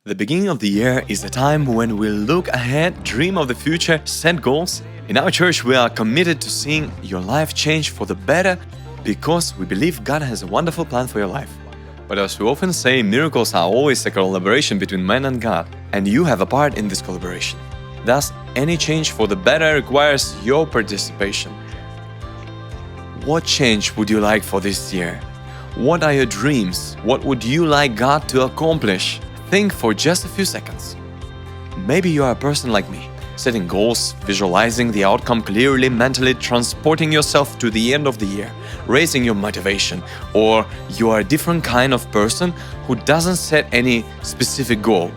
The beginning of the year is the time when we look ahead, dream of the future, set goals. In our church, we are committed to seeing your life change for the better because we believe God has a wonderful plan for your life. But as we often say, miracles are always a collaboration between man and God, and you have a part in this collaboration. Thus, any change for the better requires your participation. What change would you like for this year? What are your dreams? What would you like God to accomplish? Think for just a few seconds. Maybe you are a person like me, setting goals, visualizing the outcome clearly, mentally transporting yourself to the end of the year, raising your motivation, or you are a different kind of person who doesn't set any specific goal.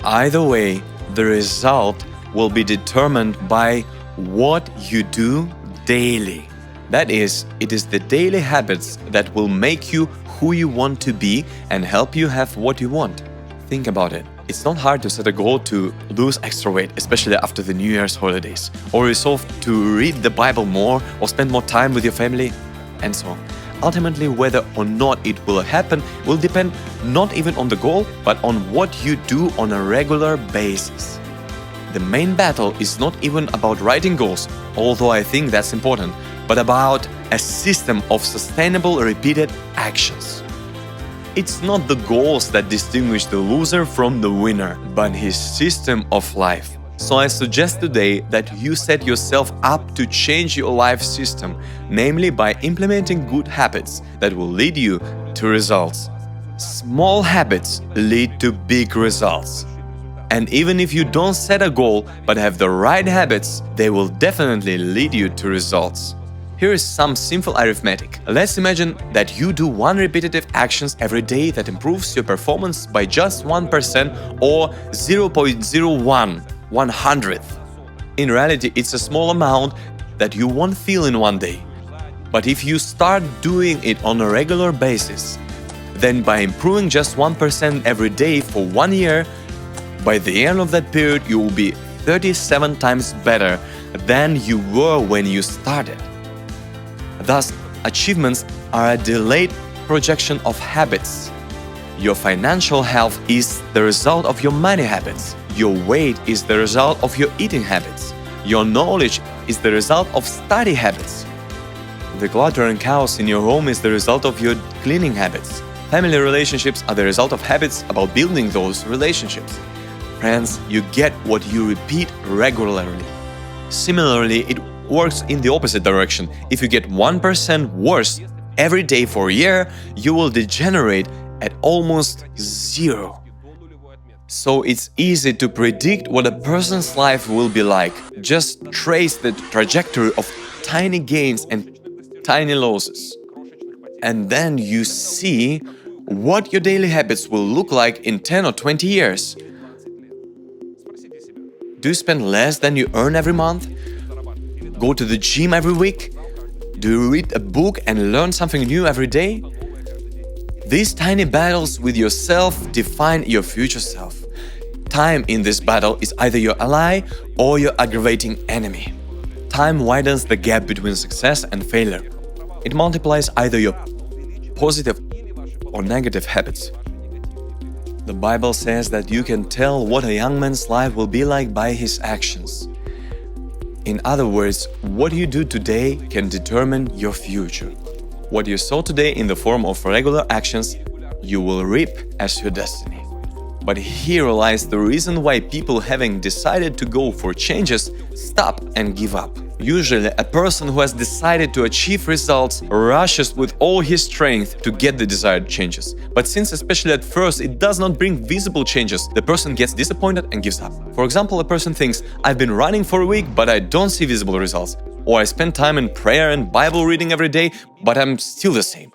Either way, the result will be determined by what you do daily. That is, it is the daily habits that will make you who you want to be and help you have what you want. Think about it. It's not hard to set a goal to lose extra weight, especially after the New Year's holidays, or resolve to read the Bible more or spend more time with your family, and so on. Ultimately, whether or not it will happen will depend not even on the goal, but on what you do on a regular basis. The main battle is not even about writing goals, although I think that's important, but about a system of sustainable repeated actions. It's not the goals that distinguish the loser from the winner, but his system of life. So I suggest today that you set yourself up to change your life system, namely by implementing good habits that will lead you to results. Small habits lead to big results. And even if you don't set a goal but have the right habits, they will definitely lead you to results. Here is some simple arithmetic. Let's imagine that you do one repetitive actions every day that improves your performance by just 1% or 0.01/100th. In reality, it's a small amount that you won't feel in one day. But if you start doing it on a regular basis, then by improving just 1% every day for 1 year, by the end of that period, you will be 37 times better than you were when you started. Thus, achievements are a delayed projection of habits. Your financial health is the result of your money habits. Your weight is the result of your eating habits. Your knowledge is the result of study habits. The clutter and chaos in your home is the result of your cleaning habits. Family relationships are the result of habits about building those relationships. Friends, you get what you repeat regularly. Similarly, it works in the opposite direction. If you get 1% worse every day for a year, you will degenerate at almost zero. So it's easy to predict what a person's life will be like. Just trace the trajectory of tiny gains and tiny losses. And then you see what your daily habits will look like in 10 or 20 years. Do you spend less than you earn every month? Go to the gym every week? Do you read a book and learn something new every day? These tiny battles with yourself define your future self. Time in this battle is either your ally or your aggravating enemy. Time widens the gap between success and failure. It multiplies either your positive or negative habits. The Bible says that you can tell what a young man's life will be like by his actions. In other words, what you do today can determine your future. What you sow today in the form of regular actions, you will reap as your destiny. But here lies the reason why people, having decided to go for changes, stop and give up. Usually, a person who has decided to achieve results rushes with all his strength to get the desired changes. But since, especially at first, it does not bring visible changes, the person gets disappointed and gives up. For example, a person thinks, I've been running for a week, but I don't see visible results. Or I spend time in prayer and Bible reading every day, but I'm still the same.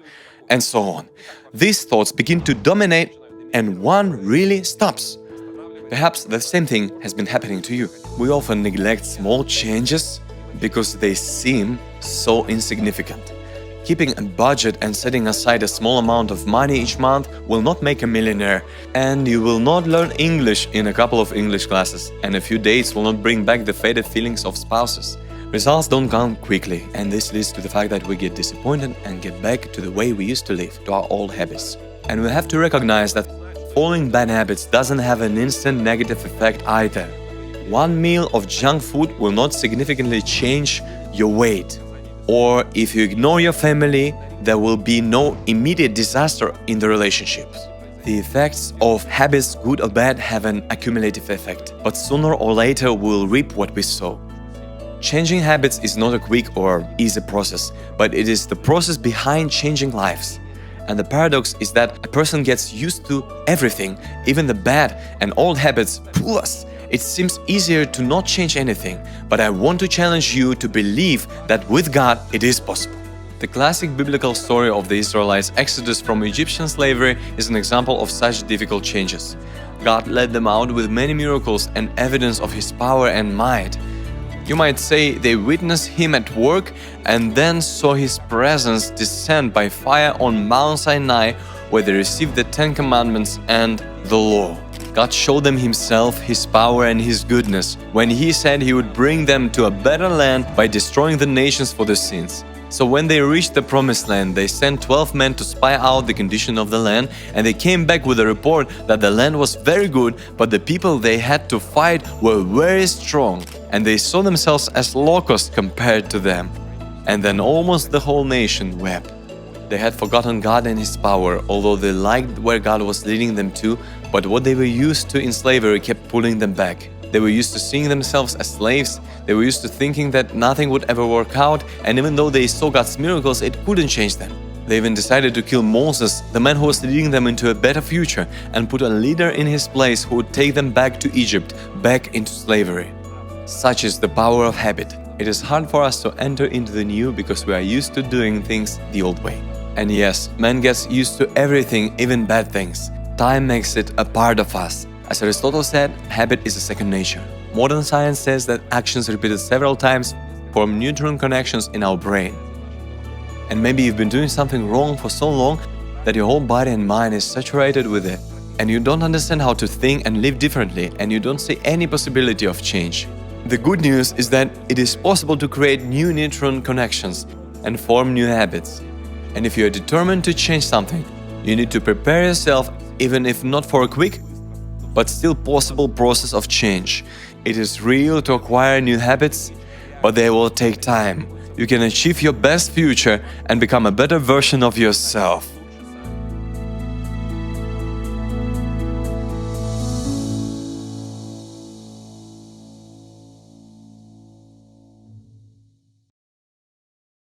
And so on. These thoughts begin to dominate and one really stops. Perhaps the same thing has been happening to you. We often neglect small changes because they seem so insignificant. Keeping a budget and setting aside a small amount of money each month will not make a millionaire, and you will not learn English in a couple of English classes, and a few dates will not bring back the faded feelings of spouses. Results don't come quickly, and this leads to the fact that we get disappointed and get back to the way we used to live, to our old habits. And we have to recognize that following bad habits doesn't have an instant negative effect either. One meal of junk food will not significantly change your weight. Or if you ignore your family, there will be no immediate disaster in the relationships. The effects of habits, good or bad, have an accumulative effect, but sooner or later we'll reap what we sow. Changing habits is not a quick or easy process, but it is the process behind changing lives. And the paradox is that a person gets used to everything, even the bad and old habits pull us. It seems easier to not change anything, but I want to challenge you to believe that with God it is possible. The classic biblical story of the Israelites' exodus from Egyptian slavery is an example of such difficult changes. God led them out with many miracles and evidence of His power and might. You might say they witnessed Him at work and then saw His presence descend by fire on Mount Sinai, where they received the Ten Commandments and the Law. God showed them Himself, His power and His goodness when He said He would bring them to a better land by destroying the nations for their sins. So when they reached the Promised Land, they sent 12 men to spy out the condition of the land, and they came back with a report that the land was very good, but the people they had to fight were very strong, and they saw themselves as locusts compared to them. And then almost the whole nation wept. They had forgotten God and His power, although they liked where God was leading them to, but what they were used to in slavery kept pulling them back. They were used to seeing themselves as slaves, they were used to thinking that nothing would ever work out, and even though they saw God's miracles, it couldn't change them. They even decided to kill Moses, the man who was leading them into a better future, and put a leader in his place who would take them back to Egypt, back into slavery. Such is the power of habit. It is hard for us to enter into the new because we are used to doing things the old way. And yes, man gets used to everything, even bad things. Time makes it a part of us. As Aristotle said, habit is a second nature. Modern science says that actions repeated several times form neuron connections in our brain. And maybe you've been doing something wrong for so long that your whole body and mind is saturated with it, and you don't understand how to think and live differently, and you don't see any possibility of change. The good news is that it is possible to create new neuron connections and form new habits. And if you are determined to change something, you need to prepare yourself, even if not for a quick, but still possible process of change. It is real to acquire new habits, but they will take time. You can achieve your best future and become a better version of yourself.